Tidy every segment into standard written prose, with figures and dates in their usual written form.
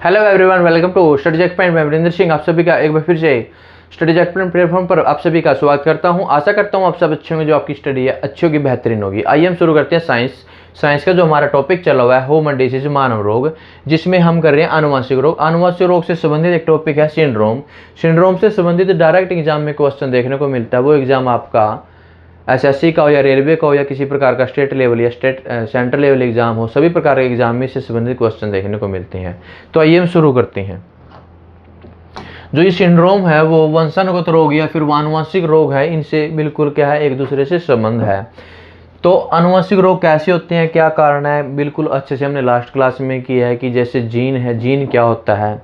Hello everyone, welcome to Study Jack Point. मैं वरिंदर सिंह आप सभी का एक बार फिर से स्टडी जैक पॉइंट प्लेटफॉर्म पर आप सभी का स्वागत करता हूं। आशा करता हूं आप सब अच्छे होंगे, जो आपकी स्टडी है अच्छी होगी, बेहतरीन होगी। आइए हम शुरू करते हैं साइंस का जो हमारा टॉपिक चला हुआ है ह्यूमन डिसीज, मानव रोग, जिसमें हम कर रहे हैं आनुवंशिक रोग। आनुवंशिक रोग से संबंधित एक टॉपिक है सिंड्रोम से संबंधित डायरेक्ट एग्जाम में क्वेश्चन देखने को मिलता है। वो एग्जाम आपका एसएससी का हो या रेलवे का हो या किसी प्रकार का स्टेट लेवल या सेंट्रल लेवल एग्जाम हो, सभी प्रकार के एग्जाम में से संबंधित क्वेश्चन देखने को मिलते हैं। तो आइए हम शुरू करते हैं। जो ये सिंड्रोम है वो वंशानुगत रोग या फिर आनुवंशिक रोग है, इनसे बिल्कुल क्या है, एक दूसरे से संबंध है। तो आनुवंशिक रोग कैसे होते हैं, क्या कारण है, बिल्कुल अच्छे से हमने लास्ट क्लास में किया है कि जैसे जीन है, जीन क्या होता है,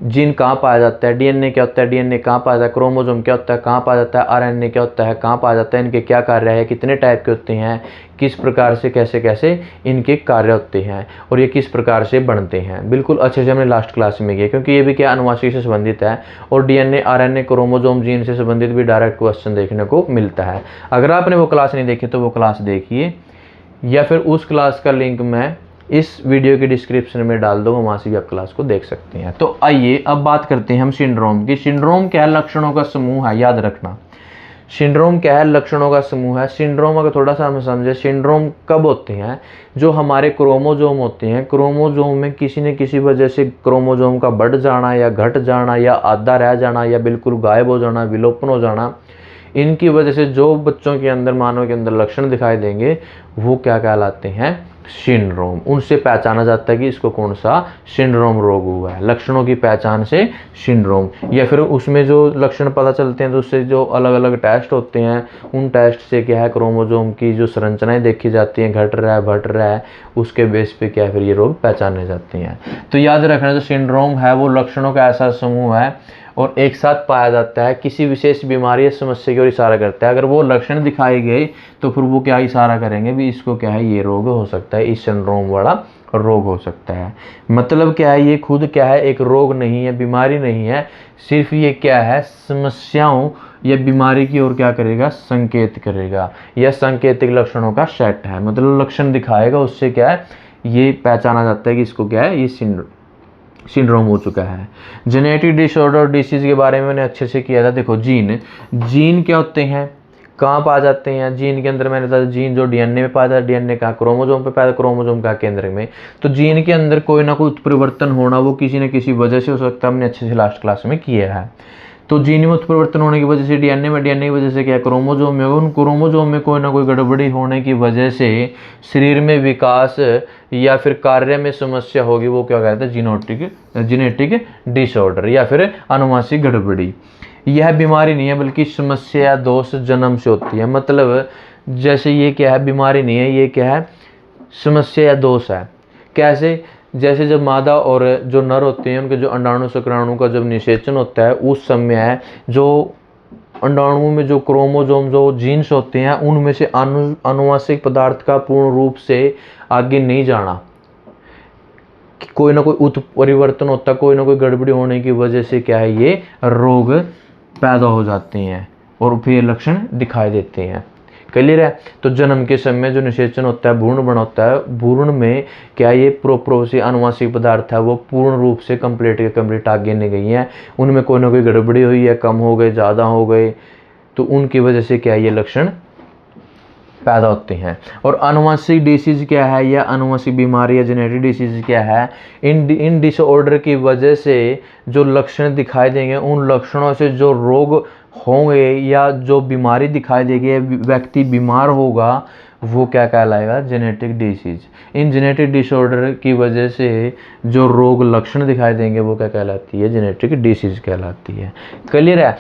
जीन कहाँ पाया जाता है, डीएनए क्या होता है, डीएनए कहाँ पाया जाता है, क्रोमोसोम क्या होता है, कहाँ पाया जाता है, आरएनए क्या होता है, कहाँ पाया जाता है, इनके क्या कार्य है, कितने टाइप के होते हैं, किस प्रकार से कैसे कैसे इनके कार्य होते हैं और ये किस प्रकार से बनते हैं, बिल्कुल अच्छे से हमने लास्ट क्लास में किया। क्योंकि ये भी क्या आनुवंशिक से संबंधित है और डीएनए, आरएनए, क्रोमोसोम, जीन से संबंधित भी डायरेक्ट क्वेश्चन देखने को मिलता है। अगर आपने वो क्लास नहीं देखी तो वो क्लास देखिए, या फिर उस क्लास का लिंक मैं इस वीडियो के डिस्क्रिप्शन में डाल दूंगा, वहाँ से भी आप क्लास को देख सकते हैं। तो आइए अब बात करते हैं हम सिंड्रोम की। सिंड्रोम क्या है, लक्षणों का समूह है, याद रखना। सिंड्रोम क्या है, लक्षणों का समूह है। सिंड्रोम अगर थोड़ा सा हम समझे, सिंड्रोम कब होते हैं, जो हमारे क्रोमोसोम होते हैं, क्रोमोसोम में किसी न किसी वजह से क्रोमोसोम का बढ़ जाना या घट जाना या आधा रह जाना या बिल्कुल गायब हो जाना, विलोपन हो जाना, इनकी वजह से जो बच्चों के अंदर, मानव के अंदर लक्षण दिखाई देंगे, वो क्या कहलाते हैं, सिंड्रोम। उनसे पहचाना जाता है कि इसको कौन सा सिंड्रोम रोग हुआ है, लक्षणों की पहचान से सिंड्रोम। या फिर उसमें जो लक्षण पता चलते हैं तो उससे जो अलग अलग टेस्ट होते हैं, उन टेस्ट से क्या है, क्रोमोसोम की जो संरचनाएं देखी जाती हैं, घट रहा है, बढ़ रहा है, उसके बेस पे क्या है, फिर ये रोग पहचाने जाते हैं। तो याद रखना, जो सिंड्रोम है वो लक्षणों का ऐसा समूह है और एक साथ पाया जाता है, किसी विशेष बीमारी या समस्या की ओर इशारा करता है। अगर वो लक्षण दिखाए गए तो फिर वो क्या इशारा करेंगे भी, इसको क्या है, ये रोग हो सकता है, इस सिंड्रोम वाला रोग हो सकता है। मतलब क्या है, ये खुद क्या है, एक रोग नहीं है, बीमारी नहीं है, सिर्फ ये क्या है, समस्याओं या बीमारी की ओर क्या करेगा, संकेत करेगा, या सांकेतिक लक्षणों का सेट है। मतलब लक्षण दिखाएगा, उससे क्या है, ये पहचाना जाता है कि इसको क्या है, ये सिंड्रोम हो चुका है। जेनेटिक डिसऑर्डर डिसीज के बारे में मैंने अच्छे से किया था। देखो, जीन क्या होते हैं, कहाँ पाए जाते हैं। जीन के अंदर मैंने बताया, जीन जो डीएनए में पाया जाता है, डीएनए का क्रोमोसोम पे पाया जाता है, क्रोमोसोम का केंद्र में। तो जीन के अंदर कोई ना कोई उत्परिवर्तन होना, वो किसी न किसी वजह से हो सकता है, हमने अच्छे से लास्ट क्लास में किया है। तो जीन में उत्परिवर्तन होने की वजह से डीएनए में, डीएनए की वजह से क्या, क्रोमोसोम में, उन क्रोमोसोम में कोई ना कोई गड़बड़ी होने की वजह से शरीर में विकास या फिर कार्य में समस्या होगी, वो क्या कहते हैं, जेनेटिक डिसऑर्डर या फिर आनुवंशिक गड़बड़ी। यह बीमारी नहीं है, बल्कि समस्या या दोष जन्म से होती है। मतलब जैसे ये क्या है, बीमारी नहीं है, ये क्या है, समस्या या दोष है। कैसे, जैसे जब मादा और जो नर होते हैं, उनके जो अंडाणु शुक्राणु का जब निषेचन होता है, उस समय जो अंडाणु में जो क्रोमोसोम, जो जीन्स होते हैं, उनमें से आनुवंशिक पदार्थ का पूर्ण रूप से आगे नहीं जाना, कोई ना कोई उत्परिवर्तन होता है, कोई ना कोई गड़बड़ी होने की वजह से क्या है, ये रोग पैदा हो जाते हैं और फिर लक्षण दिखाई देते हैं। क्लियर है। तो जन्म के समय जो निषेचन होता है, भ्रूण बन होता है, भ्रूण में क्या ये प्रोसे आनुवंशिक पदार्थ है, वो पूर्ण रूप से कंप्लीट आगे नहीं गई हैं, उनमें कोई ना कोई गड़बड़ी हुई है, कम हो गए, ज़्यादा हो गए, तो उनकी वजह से क्या ये लक्षण पैदा होते हैं। और आनुवंशिक डिसीज क्या है, या आनुवंशिक बीमारी या जेनेटिक डिसीज क्या है, इन डिसऑर्डर की वजह से जो लक्षण दिखाई देंगे, उन लक्षणों से जो रोग होंगे या जो बीमारी दिखाई देगी, व्यक्ति बीमार होगा, वो क्या कहलाएगा, genetic disease. In genetic disorder की वजह से जो रोग लक्षण दिखाई देंगे, वो क्या कहलाती है, जेनेटिक डिसीज कहलाती है। क्लियर है।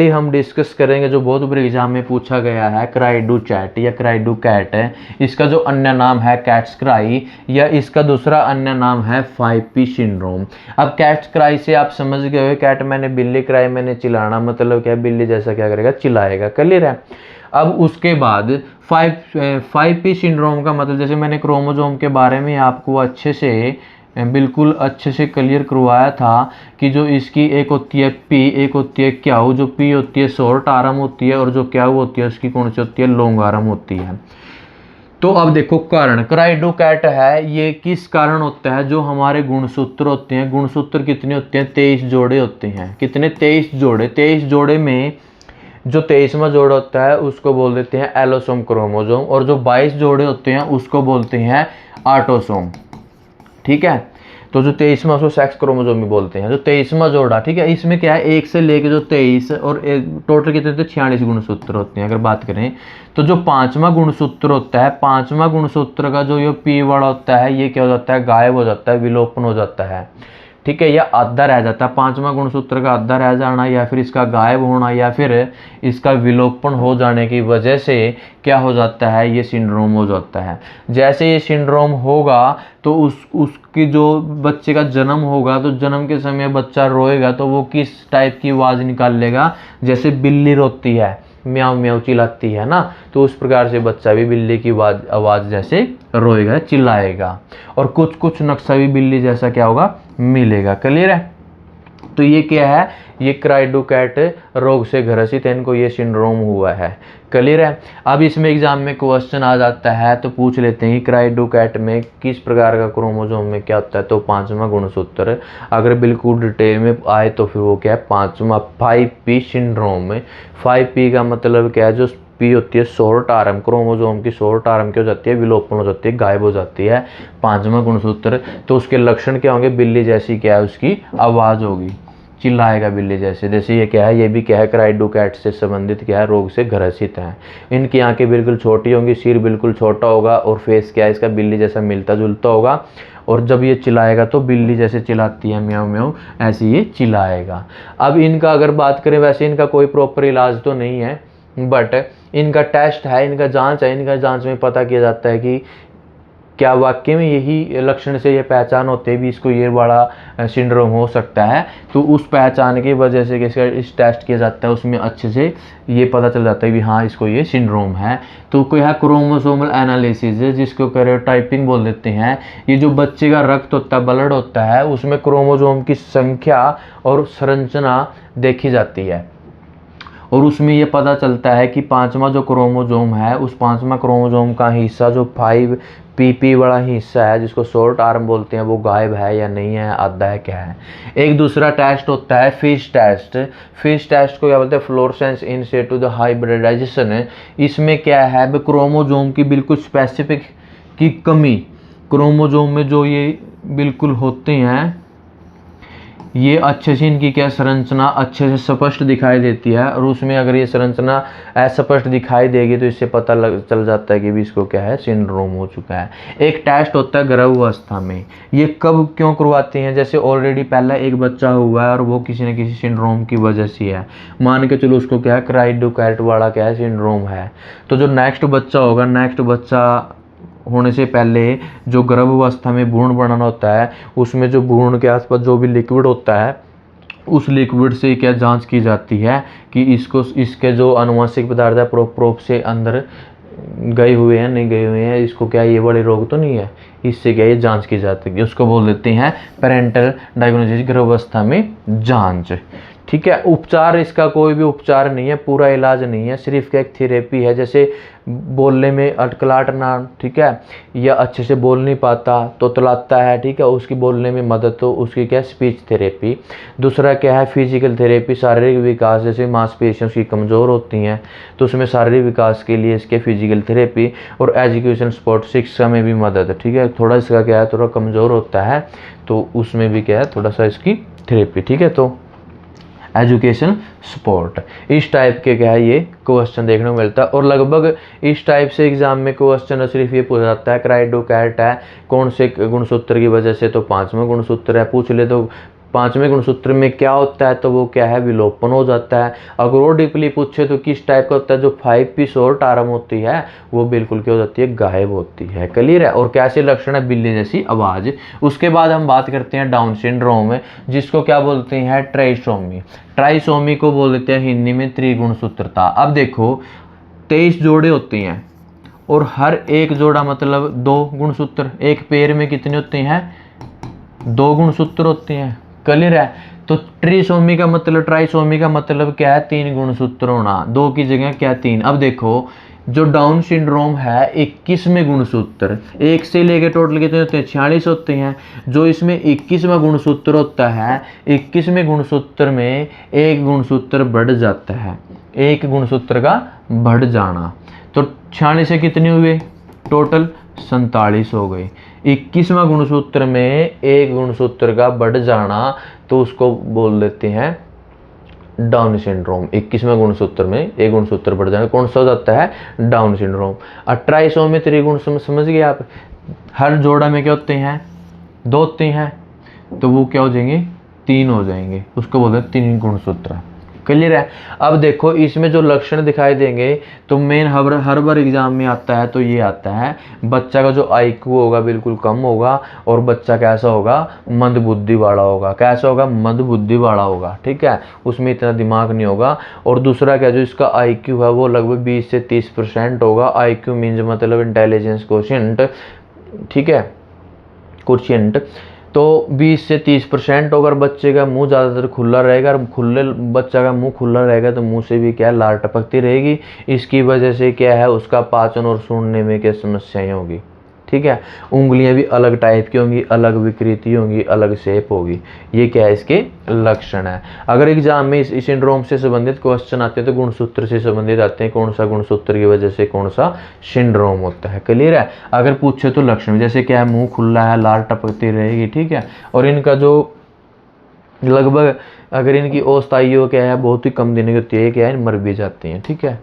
हम डिस्कस करेंगे जो बहुत बड़े एग्जाम में पूछा गया है, क्राइडू चैट या क्राइडू कैट है। इसका जो अन्य नाम है कैट्स क्राई, या इसका दूसरा अन्य नाम है 5P सिंड्रोम। अब कैट्स क्राई से आप समझ गए हो, कैट मैंने बिल्ली, क्राई मैंने चिल्लाना, मतलब क्या, बिल्ली जैसा क्या करेगा, चिल्लाएगा। क्लियर है। अब उसके बाद 5P सिंड्रोम का मतलब, जैसे मैंने क्रोमोसोम के बारे में आपको बिल्कुल अच्छे से क्लियर करवाया था कि जो इसकी एक होती है पी, एक होती है क्याऊ। जो पी होती है शॉर्ट आर्म होती है और जो क्याऊ होती है उसकी कौन सी होती है, लॉन्ग आर्म होती है। तो अब देखो कारण, क्राइडोकैट है ये किस कारण होता है, जो हमारे गुणसूत्र होते हैं, गुणसूत्र कितने होते हैं, 23 जोड़े होते हैं। कितने, 23 जोड़े। 23 जोड़े में जो 23वां जोड़ा होता है उसको बोल देते हैं एलोसोम क्रोमोसोम, और जो 22 जोड़े होते हैं उसको बोलते हैं ऑटोसोम। ठीक है, तो जो 23वां उसको सेक्स क्रोमोसोम भी बोलते हैं। जो 23वां जोड़ा, ठीक है, इसमें क्या है, 1 से लेके जो 23 और टोटल कितने होते हैं, 46 गुणसूत्र होते हैं। अगर बात करें तो जो 5वां गुणसूत्र होता है, 5वां गुणसूत्र का जो ये पी वाला होता है, ये क्या हो जाता है, गायब हो जाता है, विलोपन हो जाता है। ठीक है, या आधा रह जाता है, 5वां गुणसूत्र का आधा रह जाना, या फिर इसका गायब होना, या फिर इसका विलोपन हो जाने की वजह से क्या हो जाता है, ये सिंड्रोम हो जाता है। जैसे ये सिंड्रोम होगा तो उसकी जो बच्चे का जन्म होगा, तो जन्म के समय बच्चा रोएगा तो वो किस टाइप की आवाज़ निकाल लेगा, जैसे बिल्ली रोती है, म्याऊ म्याऊ चिल्लाती है ना, तो उस प्रकार से बच्चा भी बिल्ली की आवाज़ जैसे रोएगा, चिल्लाएगा। और कुछ कुछ नक्शा भी बिल्ली जैसा क्या होगा, मिलेगा। क्लियर है? तो ये क्या है, ये क्राइडोकैट रोग से ग्रसित है, इनको ये सिंड्रोम हुआ है। क्लियर है? अब इसमें एग्जाम में क्वेश्चन आ जाता है तो पूछ लेते हैं क्राइडोकैट में किस प्रकार का क्रोमोसोम में क्या होता है, तो 5वां गुणसूत्र। अगर बिल्कुल डिटेल में आए तो फिर वो क्या है, 5वां 5p सिंड्रोम में। 5p का मतलब क्या है, जो पी होती है शॉर्ट आर्म, क्रोमोसोम की शॉर्ट आर्म क्या हो जाती है, विलोपन हो जाती है, गायब हो जाती है 5वां गुणसूत्र। तो उसके लक्षण क्या होंगे, बिल्ली जैसी क्या है उसकी आवाज़ होगी, चिल्लाएगा बिल्ली जैसे। जैसे ये क्या है, ये भी क्या है, क्राइडोकैट से संबंधित क्या है, रोग से ग्रसित है। इनकी आंखें बिल्कुल छोटी होंगी, सिर बिल्कुल छोटा होगा, और फेस क्या है इसका बिल्ली जैसा मिलता जुलता होगा। और जब ये चिल्लाएगा तो बिल्ली जैसे चिल्लाती है, म्याऊ म्याऊ, ऐसे ये चिल्लाएगा। अब इनका अगर बात करें, वैसे इनका कोई प्रॉपर इलाज तो नहीं है, बट इनका टेस्ट है, इनका जांच है। इनका जांच में पता किया जाता है कि क्या वाकई में यही लक्षण से ये पहचान होते भी इसको ये बड़ा सिंड्रोम हो सकता है। तो उस पहचान की वजह से इस टेस्ट किया जाता है, उसमें अच्छे से ये पता चल जाता है कि हाँ इसको ये सिंड्रोम है। तो कोई है क्रोमोसोमल एनालिसिस, जिसको कैरियोटाइपिंग बोल देते हैं। ये जो बच्चे का रक्त होता है, ब्लड होता है, उसमें क्रोमोसोम की संख्या और संरचना देखी जाती है, और उसमें ये पता चलता है कि 5वां जो क्रोमोसोम है, उस 5वां क्रोमोसोम का हिस्सा जो 5pp वाला हिस्सा है, जिसको शॉर्ट आर्म बोलते हैं, वो गायब है या नहीं है, आधा है, क्या है। एक दूसरा टेस्ट होता है फिश टेस्ट। फिश टेस्ट को क्या बोलते हैं, fluorescence in CITU the hybridisation. इसमें क्या है, क्रोमोसोम की बिल्कुल स्पेसिफिक की कमी, क्रोमोसोम में जो ये बिल्कुल होते हैं, ये अच्छे से इनकी क्या संरचना अच्छे से स्पष्ट दिखाई देती है। और उसमें अगर ये संरचना अस्पष्ट दिखाई देगी तो इससे पता चल जाता है कि भी इसको क्या है, सिंड्रोम हो चुका है। एक टेस्ट होता है गर्भावस्था में। ये कब क्यों करवाते हैं, जैसे ऑलरेडी पहला एक बच्चा हुआ है और वो किसी न किसी सिंड्रोम की वजह से है, मान के चलो उसको क्या है, क्राइडोकैट वाला क्या है, सिंड्रोम है। तो जो नेक्स्ट बच्चा होगा, नेक्स्ट बच्चा होने से पहले जो गर्भावस्था में भ्रूण बनाना होता है, उसमें जो भ्रूण के आसपास जो भी लिक्विड होता है, उस लिक्विड से क्या जांच की जाती है कि इसके जो अनुवांशिक पदार्थ है प्रोप से अंदर गए हुए हैं, नहीं गए हुए हैं, इसको क्या ये बड़े रोग तो नहीं है, इससे क्या ये जांच की जाती है। उसको बोल देते हैं पेरेंटल डायग्नोसिस, गर्भावस्था में जांच। ठीक है, उपचार इसका कोई भी उपचार नहीं है, पूरा इलाज नहीं है, सिर्फ क्या एक थेरेपी है। जैसे बोलने में अटकलाटना, ठीक है, या अच्छे से बोल नहीं पाता तो तलाता है, ठीक है, उसकी बोलने में मदद, तो उसकी क्या स्पीच थेरेपी। दूसरा क्या है, फिजिकल थेरेपी, शारीरिक विकास, जैसे मांसपेशियां उसकी कमज़ोर होती हैं तो उसमें शारीरिक विकास के लिए इसके फिजिकल थेरेपी। और एजुकेशन सपोर्ट, शिक्षा में भी मदद, ठीक है, थोड़ा इसका क्या है, थोड़ा कमज़ोर होता है तो उसमें भी क्या है, थोड़ा सा इसकी थेरेपी। ठीक है, तो एजुकेशन सपोर्ट, इस टाइप के क्या है ये क्वेश्चन देखने को मिलता है। और लगभग इस टाइप से एग्जाम में क्वेश्चन सिर्फ ये पूछा जाता है, क्राइडोकैट है कौन से गुणसूत्र की वजह से, तो 5वां गुणसूत्र है। पूछ ले तो 5वें गुणसूत्र में क्या होता है, तो वो क्या है, विलोपन हो जाता है। अगर और डीपली पूछे तो किस टाइप का होता है, जो 5p शॉर्ट आर्म होती है वो बिल्कुल क्या हो जाती है, गायब होती है। क्लियर है? और कैसे लक्षण है, बिल्ली जैसी आवाज़। उसके बाद हम बात करते हैं डाउन सिंड्रोम में, जिसको क्या बोलते हैं, ट्राइसोमी। ट्राइसोमी को बोल देते हैं हिंदी में त्रिगुणसूत्रता। अब देखो 23 जोड़े होते हैं और हर एक जोड़ा मतलब 2 गुणसूत्र। एक पेड़ में कितने होते हैं, 2 गुणसूत्र होते हैं। क्लियर है? तो ट्रिसोमी का मतलब, ट्राइसोमी का मतलब क्या है, 3 गुणसूत्र होना, 2 की जगह क्या 3। अब देखो जो डाउन सिंड्रोम है 21वें गुणसूत्र, 1 से लेके टोटल कितने होते हैं 46 होते हैं। जो इसमें 21वां गुणसूत्र होता है, 21वें गुणसूत्र में एक गुणसूत्र बढ़ जाता है, एक गुणसूत्र का बढ़ जाना। तो 46 से कितने हुए टोटल 47 हो गए। 21वां गुणसूत्र में एक गुणसूत्र का बढ़ जाना तो उसको बोल देते हैं डाउन सिंड्रोम। 21वें गुणसूत्र में एक गुणसूत्र बढ़ जाना कौन सा हो जाता है डाउन सिंड्रोम। 28 में त्रिगुण समझ गए आप, हर जोड़ा में क्या होते हैं 2 होते हैं, तो वो क्या हो जाएंगे 3 हो जाएंगे, उसको बोलते हैं 3 गुणसूत्र। क्लियर है। अब देखो इसमें जो लक्षण दिखाई देंगे तो मेन हर बार एग्जाम में आता है, तो ये आता है बच्चा का जो IQ होगा बिल्कुल कम होगा, और बच्चा कैसा होगा मंद बुद्धि वाला होगा। कैसा होगा मंद बुद्धि वाला होगा, ठीक है, उसमें इतना दिमाग नहीं होगा। और दूसरा क्या, जो इसका IQ है वो लगभग 20 से 30% होगा। IQ मीन्स मतलब इंटेलिजेंस कोशिएंट, ठीक है, कोशिएंट। तो 20 से 30% होगा। बच्चे का मुंह ज़्यादातर खुला रहेगा, और बच्चा का मुंह खुला रहेगा तो मुंह से भी क्या है लार टपकती रहेगी। इसकी वजह से क्या है उसका पाचन और सूंघने में क्या समस्याएं होगी, ठीक है। उंगलियां भी अलग टाइप की होंगी, अलग विकृति होंगी, अलग शेप होगी। ये क्या है इसके लक्षण है। अगर एग्जाम में इस सिंड्रोम से संबंधित क्वेश्चन आते हैं तो गुणसूत्र से संबंधित आते हैं, कौन सा गुणसूत्र की वजह से कौन सा सिंड्रोम होता है। क्लियर है। अगर पूछे तो लक्षण जैसे क्या है मुंह खुला है, लार टपकती रहेगी, ठीक है। और इनका जो लगभग अगर इनकी औसत आयु क्या है बहुत ही कम दिन की होती है, क्या है मर भी जाती हैं, ठीक है।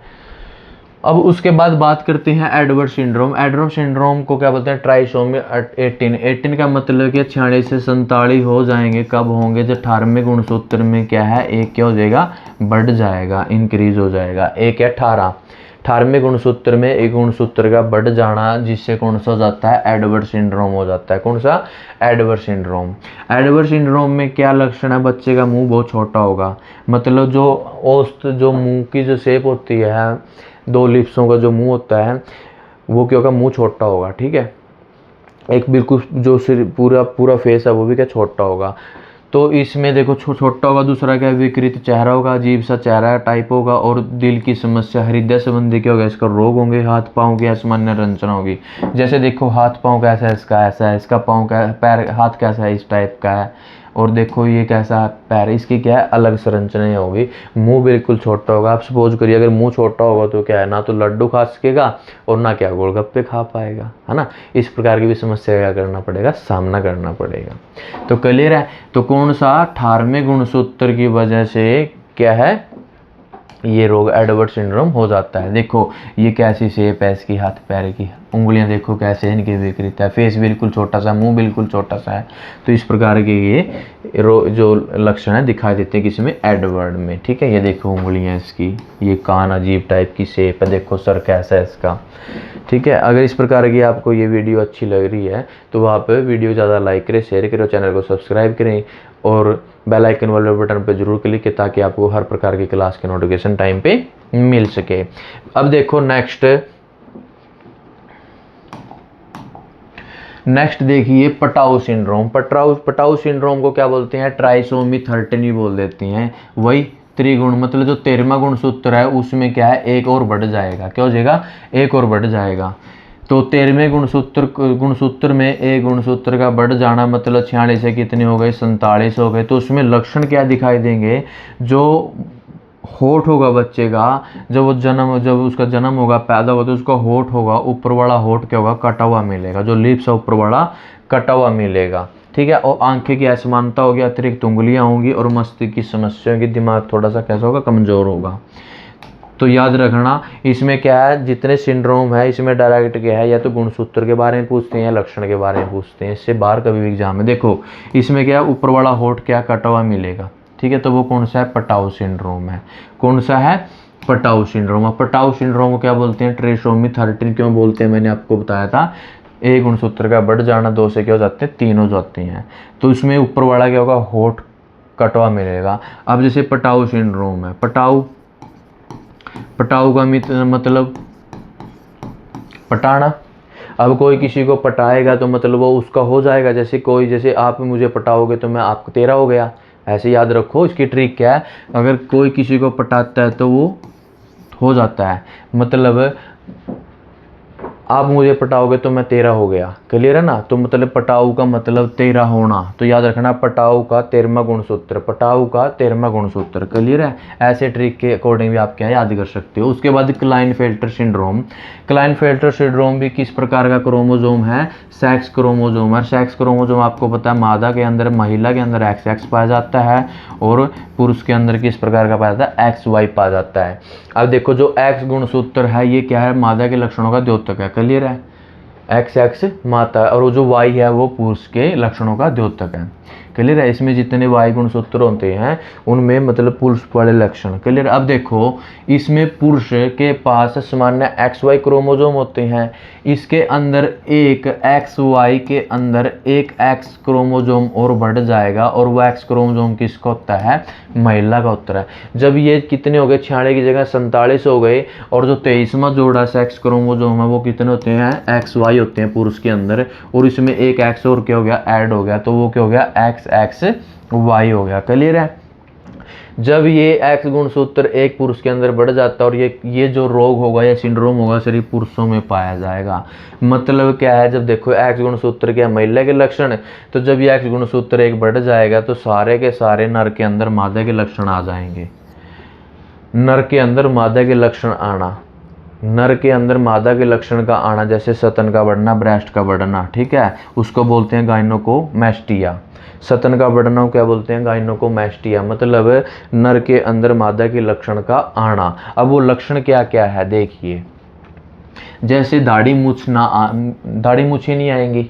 अब उसके बाद बात करते हैं एडवर्ड सिंड्रोम। एडवर्ड सिंड्रोम को क्या बोलते हैं ट्राइसोमी 18 का मतलब कि 46 से 47 हो जाएंगे। कब होंगे जब 18वें गुणसूत्र में क्या है एक क्या हो जाएगा बढ़ जाएगा, इंक्रीज हो जाएगा। एक है 18वें गुणसूत्र में एक गुणसूत्र का बढ़ जाना, जिससे कौन सा हो जाता है एडवर्ड सिंड्रोम हो जाता है। कौन सा एडवर्ड सिंड्रोम। एडवर्ड सिंड्रोम में क्या लक्षण है, बच्चे का मुंह बहुत छोटा होगा, मतलब जो औसत जो मुंह की जो शेप होती है 2 लिप्सों का जो मुंह होता है वो क्या होगा मुंह छोटा होगा, ठीक है। एक बिल्कुल जो सिर पूरा फेस है वो भी क्या छोटा होगा। तो इसमें देखो छोटा होगा। दूसरा क्या विकृत चेहरा होगा, अजीब सा चेहरा टाइप होगा। और दिल की समस्या, हृदय संबंधी क्या होगा इसका रोग होंगे। हाथ पाँव की असामान्य रचना होगी, जैसे देखो हाथ पाँव कैसा है इसका, ऐसा है इसका पाँव का पैर हाथ कैसा है इस टाइप का है। और देखो ये कैसा है पैर, इसकी क्या है अलग संरचनाएं होगी। मुंह बिल्कुल छोटा होगा। आप सपोज करिए अगर मुंह छोटा होगा तो क्या है ना तो लड्डू खा सकेगा और ना क्या गोलगप्पे खा पाएगा, है ना। इस प्रकार की भी समस्या क्या करना पड़ेगा सामना करना पड़ेगा। तो क्लियर है। तो कौन सा 18वें गुणसूत्र की वजह से क्या है ये रोग एडवर्ड सिंड्रोम हो जाता है। देखो ये कैसी शेप है इसकी हाथ पैर की, उंगलियां देखो कैसे इनकी विकृत है, फेस बिल्कुल छोटा सा, मुंह बिल्कुल छोटा सा है। तो इस प्रकार के ये जो लक्षण है दिखाई देते हैं किसी में एडवर्ड में, ठीक है। ये देखो उंगलियां इसकी, ये कान अजीब टाइप की शेप है, देखो सर कैसा है इसका, ठीक है। अगर इस प्रकार की आपको ये वीडियो अच्छी लग रही है तो वहाँ पे वीडियो ज़्यादा लाइक करें, शेयर करें, चैनल को सब्सक्राइब करें और बेल आइकन वाले बटन पर जरूर क्लिक करें ताकि आपको हर प्रकार की क्लास के नोटिफिकेशन टाइम पे मिल सके। अब देखो नेक्स्ट देखिए पटाऊ सिंड्रोम। पटाऊ सिंड्रोम को क्या बोलते हैं ट्राइसोमी 13 बोल देते हैं। वही त्रिगुण मतलब जो 13वां गुणसूत्र है उसमें क्या है एक और बढ़ जाएगा, क्या हो जाएगा एक और बढ़ जाएगा। तो 13वें गुणसूत्र में एक गुणसूत्र का बढ़ जाना मतलब 46 से कितने हो गए 47 हो गए। तो उसमें लक्षण क्या दिखाई देंगे, जो होठ होगा बच्चे का, जब उसका जन्म होगा पैदा होगा तो उसका होठ होगा ऊपर वाला होठ क्या होगा कटा हुआ मिलेगा, जो लिप्स है ऊपर वाला कटा हुआ मिलेगा, ठीक है। और आंखें की असमानता होगी, अतिरिक्त उंगलियां होंगी और मस्तिष्क की समस्या होगी, दिमाग थोड़ा सा कैसा होगा कमजोर होगा। तो याद रखना इसमें क्या है जितने सिंड्रोम है इसमें डायरेक्ट क्या है या तो गुणसूत्र के बारे में पूछते हैं या लक्षण के बारे में पूछते हैं, इससे बाहर कभी भी एग्जाम में। देखो इसमें क्या है ऊपर वाला होठ क्या कटा हुआ मिलेगा, ठीक है। तो वो कौन सा है पटाऊ सिंड्रोम है। कौन सा है पटाऊ सिंड्रोम। पटाऊ सिंड्रोम को क्या बोलते हैं ट्राइसोमी 13 क्यों बोलते हैं मैंने आपको बताया था। एक गुणसूत्र का बढ़ जाना 2 से क्या हो जाते हैं 3 हो जाते हैं। तो इसमें ऊपर वाला क्या होगा होठ कटवा मिलेगा। अब जैसे पटाऊ सिंड्रोम है, पटाऊ का मतलब पटाना। अब कोई किसी को पटाएगा तो मतलब वो उसका हो जाएगा, जैसे आप मुझे पटाओगे तो मैं आपको तेरा हो गया, ऐसे याद रखो। इसकी ट्रिक क्या है, अगर कोई किसी को पटाता है तो वो हो जाता है, मतलब आप मुझे पटाओगे तो मैं तेरा हो गया, क्लियर है ना। तो मतलब पटाऊ का मतलब तेरा होना, तो याद रखना पटाऊ का 13वां गुणसूत्र, पटाऊ का 13वां गुणसूत्र, क्लियर है। ऐसे ट्रिक के अकॉर्डिंग भी आप क्या याद कर सकते हो। उसके बाद क्लाइनफेल्टर सिंड्रोम। क्लाइनफेल्टर सिंड्रोम भी किस प्रकार का क्रोमोजोम है, सेक्स क्रोमोजोम है। सेक्स क्रोमोजोम आपको पता है मादा के अंदर, महिला के अंदर XX पाया जाता है और पुरुष के अंदर किस प्रकार का पाया जाता है, XY पाया जाता है। अब देखो जो X गुणसूत्र है ये क्या है, मादा के लक्षणों का द्योतक है, क्लियर है। XX माता और वो जो Y है वो पुरुष के लक्षणों का द्योतक है, क्लियर है। इसमें जितने Y गुणसूत्र होते हैं उनमें मतलब पुरुष वाले लक्षण, क्लियर। अब देखो इसमें पुरुष के पास सामान्य XY क्रोमोजोम होते हैं, इसके अंदर एक XY के अंदर एक X क्रोमोजोम और बढ़ जाएगा और वो X क्रोमोजोम किसका होता है, महिला का होता है। जब ये कितने हो गए, 46 की जगह 47 हो गए, और जो 23वां जोड़ा सेक्स क्रोमोजोम है वो कितने होते हैं, XY होते हैं पुरुष के अंदर, और इसमें एक X और क्या हो गया, ऐड हो गया, तो वो क्या हो गया, XXY हो गया, क्लियर है। जब ये X गुणसूत्र एक पुरुष के अंदर बढ़ जाता है और ये जो रोग होगा या सिंड्रोम होगा सिर्फ पुरुषों में पाया जाएगा। मतलब क्या है, जब देखो X गुणसूत्र क्या महिला के लक्षण, तो जब ये X गुणसूत्र एक बढ़ जाएगा तो सारे के सारे नर के अंदर मादा के लक्षण आ जाएंगे। नर के अंदर मादा के लक्षण आना, नर के अंदर मादा के लक्षण का आना, जैसे सतन का बढ़ना, ब्रेस्ट का बढ़ना, ठीक है, उसको बोलते हैं गाइनोकोमैस्टिया। सतन का बढ़ना क्या बोलते हैं, गाइनोकोमैस्टिया, मतलब नर के अंदर मादा के लक्षण का आना। अब वो लक्षण क्या क्या है देखिए, जैसे दाढ़ी मूछ दाढ़ी मूछें नहीं आएंगी।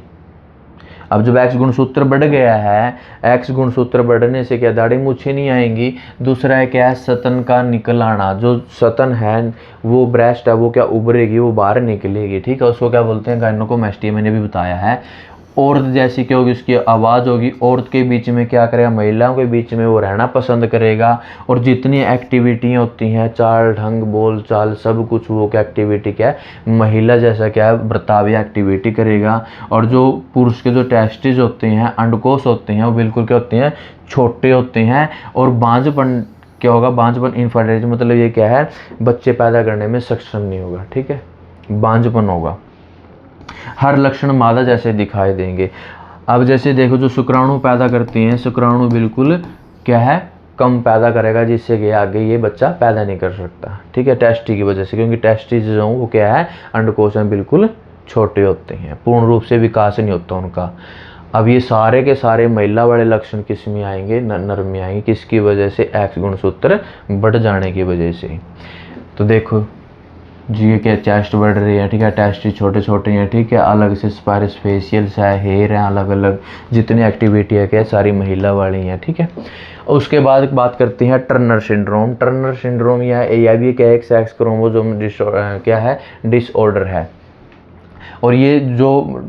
अब जब X गुणसूत्र बढ़ गया है, X गुणसूत्र बढ़ने से क्या दाढ़ी मूछें नहीं आएंगी। दूसरा है क्या है, सतन का निकल आना, जो सतन है वो ब्रेस्ट है वो क्या उभरेगी, वो बाहर निकलेगी, ठीक है, उसको क्या बोलते हैं, गाइनोकोमैस्टिया, मैंने भी बताया है। औरत जैसी क्या होगी, उसकी आवाज़ होगी, औरत के बीच में क्या करेगा, महिलाओं के बीच में वो रहना पसंद करेगा, और जितनी एक्टिविटी होती हैं, चाल ढंग बोल चाल सब कुछ, वो क्या एक्टिविटी क्या है, महिला जैसा क्या है बर्ताव या एक्टिविटी करेगा। और जो पुरुष के जो टेस्टिस होते हैं, अंडकोश होते हैं, वो बिल्कुल क्या होते हैं, छोटे होते हैं। और बांझपन क्या होगा, बांझपन इनफर्टिलिटी, मतलब ये क्या है, बच्चे पैदा करने में सक्षम नहीं होगा, ठीक है, बांझपन होगा। हर लक्षण मादा जैसे दिखाई देंगे। अब जैसे देखो जो शुक्राणु पैदा करते हैं, शुक्राणु बिल्कुल क्या है, कम पैदा करेगा, जिससे कि आगे ये बच्चा पैदा नहीं कर सकता, ठीक है, टेस्टी की वजह से, क्योंकि टेस्टी जो वो क्या है, अंडकोश में बिल्कुल छोटे होते हैं, पूर्ण रूप से विकास नहीं होता उनका। अब ये सारे के सारे महिला वाले लक्षण किस में आएंगे, नर में आएंगे, किसकी वजह से, X गुणसूत्र बढ़ जाने की वजह से। तो देखो जी ये क्या, चेस्ट बढ़ रही है, ठीक है, टेस्ट छोटे छोटे हैं, ठीक है, अलग से स्पाइरस फेशियल्स है, हेयर हैं अलग अलग, जितनी एक्टिविटी है क्या सारी महिला वाली हैं, ठीक है। उसके बाद बात करते हैं टर्नर सिंड्रोम। टर्नर सिंड्रोम यह भी क्या है, एक सेक्स क्रोमोसोम क्या है, डिसऑर्डर है। और ये जो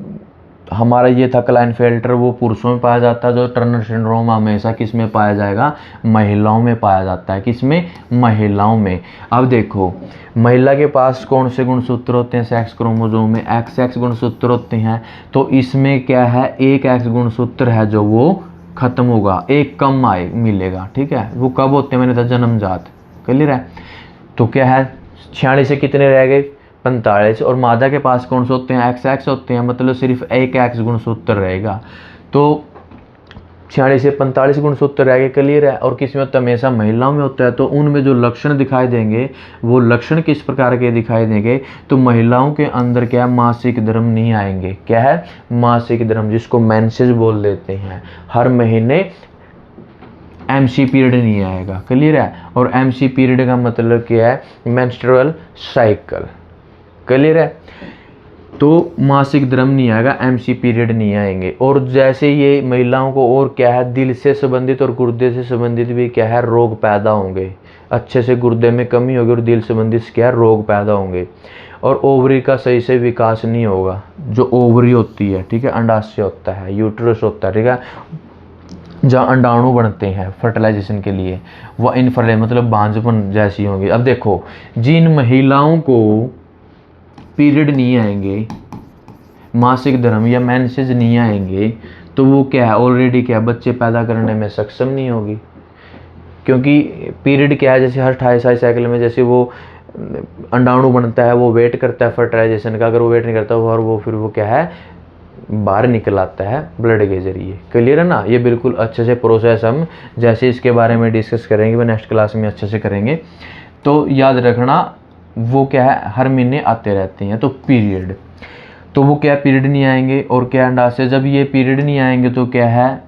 हमारा ये था क्लाइनफेल्टर, वो पुरुषों में पाया जाता है। जो टर्नर सिंड्रोम हमेशा किस में पाया जाएगा, महिलाओं में पाया जाता है, किसमें, महिलाओं में। अब देखो महिला के पास कौन से गुणसूत्र होते हैं, सेक्स क्रोमोसोम में XX गुणसूत्र होते हैं। तो इसमें क्या है, एक X गुणसूत्र है जो वो खत्म होगा, एक कम मिलेगा, ठीक है। वो कब होते हैं, मैंने कहा जन्मजात, क्लियर है। तो क्या है, 46 से कितने रह गए, 45। और मादा के पास कौन से होते हैं, XX होते हैं, मतलब सिर्फ एक X गुणसूत्र रहेगा। तो 46 से 45 गुणसूत्र रह गए, क्लियर है। और किस में होता है, हमेशा महिलाओं में होता है। तो उनमें जो लक्षण दिखाई देंगे वो लक्षण किस प्रकार के दिखाई देंगे, तो महिलाओं के अंदर क्या है, मासिक धर्म नहीं आएंगे। क्या है, मासिक धर्म, जिसको मेंसेस बोल देते हैं। हर महीने MC पीरियड नहीं आएगा, क्लियर है। और MC पीरियड का मतलब क्या है, मेंस्ट्रुअल साइकिल, क्लियर है। तो मासिक धर्म नहीं आएगा, MC पीरियड नहीं आएंगे। और जैसे ये महिलाओं को और क्या है, दिल से संबंधित और गुर्दे से संबंधित भी क्या है, रोग पैदा होंगे। अच्छे से गुर्दे में कमी होगी और दिल संबंधित क्या है, रोग पैदा होंगे। और ओवरी का सही से विकास नहीं होगा। जो ओवरी होती है, ठीक है, अंडाशय होता है, यूट्रस होता है, ठीक है, जहाँ अंडाणु बनते हैं फर्टिलाइजेशन के लिए, वह इनफर्टिल मतलब बांझपन जैसी होंगी। अब देखो जिन महिलाओं को पीरियड नहीं आएंगे, मासिक धर्म या मेंसेस नहीं आएंगे, तो वो क्या है, ऑलरेडी क्या है, बच्चे पैदा करने में सक्षम नहीं होगी। क्योंकि पीरियड क्या है, जैसे हर 28 साइकिल में जैसे वो अंडाणु बनता है वो वेट करता है फर्टिलाइजेशन का, अगर वो वेट नहीं करता और वो फिर वो क्या है बाहर निकल आता है ब्लड के जरिए। क्लियर है ना। ये बिल्कुल अच्छे से प्रोसेस हम जैसे इसके बारे में डिस्कस करेंगे वो नेक्स्ट क्लास में अच्छे से करेंगे। तो याद रखना वो क्या है हर महीने आते रहते हैं। तो पीरियड, तो वो क्या पीरियड नहीं आएंगे और क्या अंडाशय, जब ये पीरियड नहीं आएंगे तो क्या है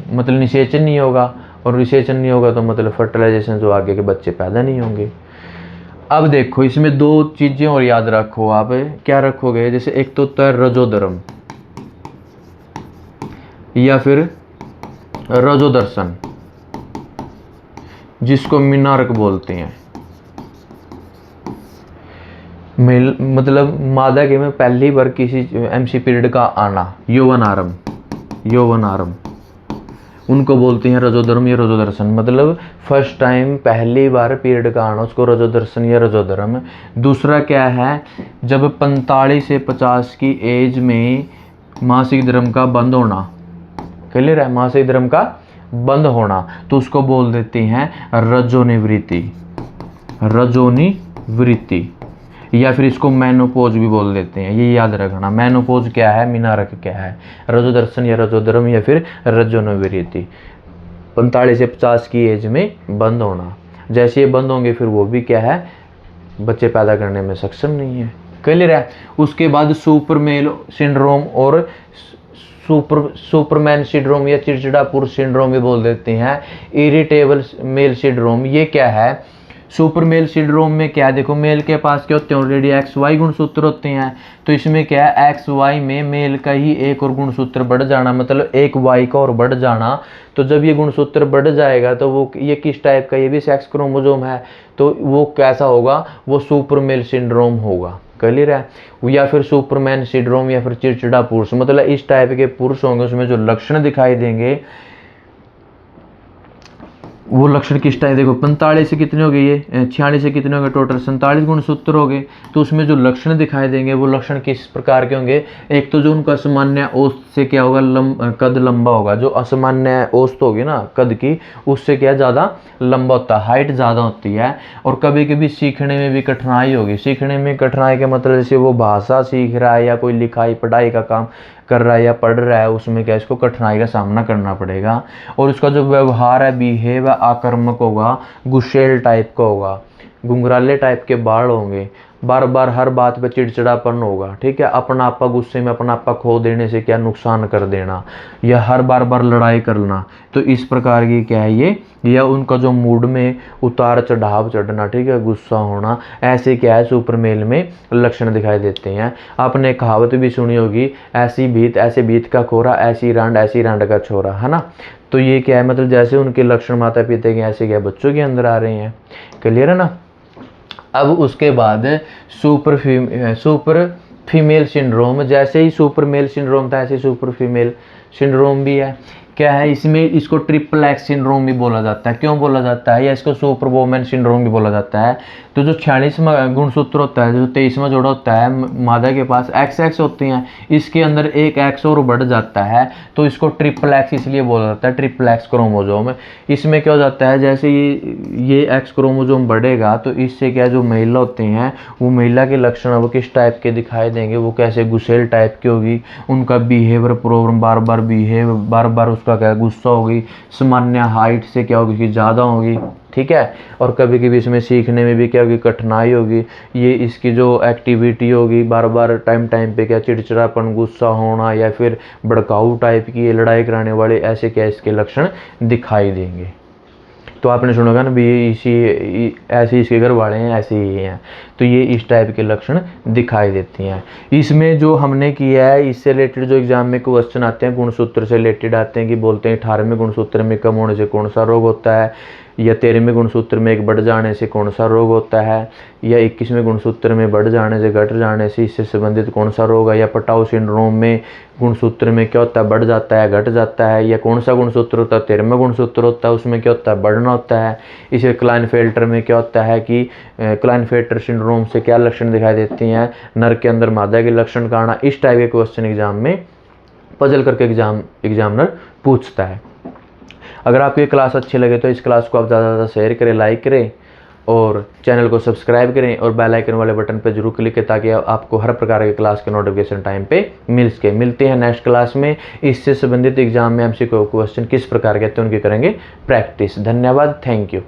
मतलब निषेचन नहीं होगा, और निषेचन नहीं होगा तो मतलब फर्टिलाइजेशन जो आगे के बच्चे पैदा नहीं होंगे। अब देखो इसमें दो चीज़ें और याद रखो आप, क्या रखोगे, जैसे एक तो होता है रजोधर्म या फिर रजोदर्शन जिसको मिनारक बोलते हैं। मेल मतलब मादा के में पहली बार किसी एमसी पीरियड का आना, यौवनारंभ उनको बोलते हैं रजोधर्म या रजोदर्शन। मतलब फर्स्ट टाइम पहली बार पीरियड का आना उसको रजोदर्शन या रजोधर्म। दूसरा क्या है, जब 45 से 50 की एज में मासिक धर्म का बंद होना। क्लियर है, मासिक धर्म का बंद होना तो उसको बोल देते हैं रजोनिवृत्ति या फिर इसको मेनोपोज भी बोल देते हैं। ये याद रखना, मेनोपोज क्या है, मीनारक क्या है, रजोदर्शन या रजोधर्म या फिर रजोनिवृत्ति। 45 से 50 की एज में बंद होना, जैसे ये बंद होंगे फिर वो भी क्या है बच्चे पैदा करने में सक्षम नहीं है। क्लियर है। उसके बाद सुपर मेल सिंड्रोम और सुपरमैन सिंड्रोम या चिड़चिड़ा पुरुष सिंड्रोम भी बोल देते हैं। इरिटेबल मेल सिंड्रोम, ये क्या है, सुपर मेल सिंड्रोम में क्या है, देखो मेल के पास क्या होते हैं ऑलरेडी XY गुणसूत्र होते हैं, तो इसमें क्या है XY में मेल का ही एक और गुणसूत्र बढ़ जाना, मतलब एक Y का और बढ़ जाना। तो जब ये गुणसूत्र बढ़ जाएगा तो वो ये किस टाइप का, ये भी सेक्स क्रोमोसोम है, तो वो कैसा होगा, वो सुपर मेल सिंड्रोम होगा। क्लियर है। या फिर सुपरमैन सिंड्रोम या फिर चिड़चिड़ा पुरुष, मतलब इस टाइप के पुरुष होंगे उसमें जो लक्षण दिखाई देंगे वो लक्षण किस टाइप, देखो 45 से कितने हो गए, ये 46 से कितने हो गए, टोटल 47 गुणसूत्र हो गए। तो उसमें जो लक्षण दिखाई देंगे वो लक्षण किस प्रकार के होंगे, एक तो जो उनका असामान्य औसत से क्या होगा कद लंबा होगा, जो असामान्य औसत होगी ना कद की उससे क्या ज़्यादा लंबा होता है, हाइट ज़्यादा होती है। और कभी कभी सीखने में भी कठिनाई होगी। सीखने में कठिनाई का मतलब जैसे वो भाषा सीख रहा है या कोई लिखाई पढ़ाई का काम कर रहा है या पढ़ रहा है, उसमें क्या इसको कठिनाई का सामना करना पड़ेगा। और उसका जो व्यवहार है बिहेव आक्रामक होगा, गुस्सेल टाइप का होगा, घुंघराले टाइप के बाल होंगे, बार बार हर बात पे चिड़चिड़ापन होगा। ठीक है, अपना आपा गुस्से में अपना आपा खो देने से क्या नुकसान कर देना या हर बार बार लड़ाई करना, तो इस प्रकार की क्या है ये, या उनका जो मूड में उतार चढ़ाव चढ़ना, ठीक है, गुस्सा होना, ऐसे क्या है सुपर मेल में लक्षण दिखाई देते हैं। आपने कहावत भी सुनी होगी, ऐसी भीत का खोरा, ऐसी रांड का छोरा, है ना। तो ये क्या है, मतलब जैसे उनके लक्षण माता पिता के ऐसे क्या बच्चों के अंदर आ रहे हैं। क्लियर है ना। अब उसके बाद सुपर फीमेल सिंड्रोम, जैसे ही सुपर मेल सिंड्रोम था ऐसे ही सुपर फीमेल सिंड्रोम भी है। क्या है इसमें, इसको ट्रिपल एक्स सिंड्रोम भी बोला जाता है। क्यों बोला जाता है, या इसको सुपर वोमेन सिंड्रोम भी बोला जाता है। तो जो 46वां गुणसूत्र होता है, जो 23वां जोड़ा होता है मादा के पास XX होते हैं, इसके अंदर एक X और बढ़ जाता है, तो इसको ट्रिपल एक्स इसलिए बोला जाता है, ट्रिपल एक्स क्रोमोजोम। इसमें क्या हो जाता है, जैसे ये X क्रोमोजोम बढ़ेगा तो इससे क्या जो महिला होते हैं वो महिला के लक्षण वो किस टाइप के दिखाई देंगे, वो कैसे गुस्सेल टाइप की होगी, उनका बिहेवियर प्रॉब्लम, बार बार उसका क्या गुस्सा होगी, सामान्य हाइट से क्या होगी कि ज़्यादा होगी। ठीक है। और कभी कभी इसमें सीखने में भी क्या होगी, कठिनाई होगी। ये इसकी जो एक्टिविटी होगी बार बार टाइम पे क्या चिड़चिड़ापन, गुस्सा होना या फिर भड़काऊ टाइप की लड़ाई कराने वाले, ऐसे क्या इसके लक्षण दिखाई देंगे। तो आपने सुना होगा ना भी ऐसे इसके घर वाले हैं, ऐसे ही हैं, तो ये इस टाइप के लक्षण दिखाई देती हैं। इसमें जो हमने किया है इससे रिलेटेड जो एग्जाम में क्वेश्चन आते हैं गुणसूत्र से रिलेटेड आते हैं कि बोलते हैं 18वें गुणसूत्र में कम होने से कौन सा रोग होता है, या 13वें गुणसूत्र में एक बढ़ जाने से कौन सा रोग होता है, या 21वें गुणसूत्र में बढ़ जाने से घट जाने से इससे संबंधित कौन सा रोग है, या पटाऊ सिंड्रोम में गुणसूत्र में क्या होता है, बढ़ जाता है घट जाता है, या कौन सा गुणसूत्र होता है 13वां गुणसूत्र होता है उसमें क्या होता है, बढ़ना होता है। इसे क्लाइनफेल्टर में क्या होता है कि क्लाइनफेल्टर सिंड्रोम से क्या लक्षण दिखाई देती हैं, नर के अंदर मादा के लक्षण का आना। इस टाइप के क्वेश्चन एग्जाम में पजल करके एग्जामिनर पूछता है। अगर आपको ये क्लास अच्छी लगे तो इस क्लास को आप ज़्यादा से ज़्यादा शेयर करें, लाइक करें और चैनल को सब्सक्राइब करें और बेल आइकन वाले बटन पर जरूर क्लिक करें ताकि आपको हर प्रकार के क्लास के नोटिफिकेशन टाइम पे मिल सके। मिलते हैं नेक्स्ट क्लास में। इससे संबंधित एग्जाम में एमसीक्यू क्वेश्चन किस प्रकार के थे उनकी करेंगे प्रैक्टिस। धन्यवाद, थैंक यू।